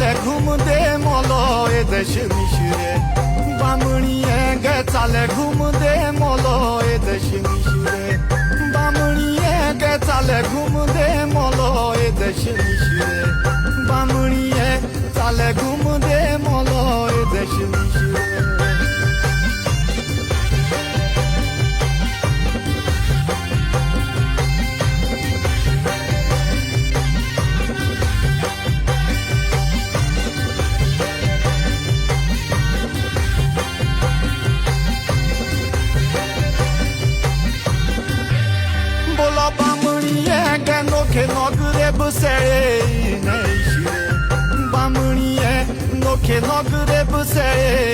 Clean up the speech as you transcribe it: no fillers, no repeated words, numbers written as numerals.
चाले घुम दे मोलो ए देश मिशरे बामणिये गे चाले घुम दे मोलो ए देश मिशरे बामणिये गे चाले घुम दे मोलो ए देश मिशरे बामणिये चाले घुम दे मोलो ए देश मिशरे बोला बामणिये गे नोखे नोगरे बसेळे नेशिरे बामणिये नोखे नोगरे बसेळे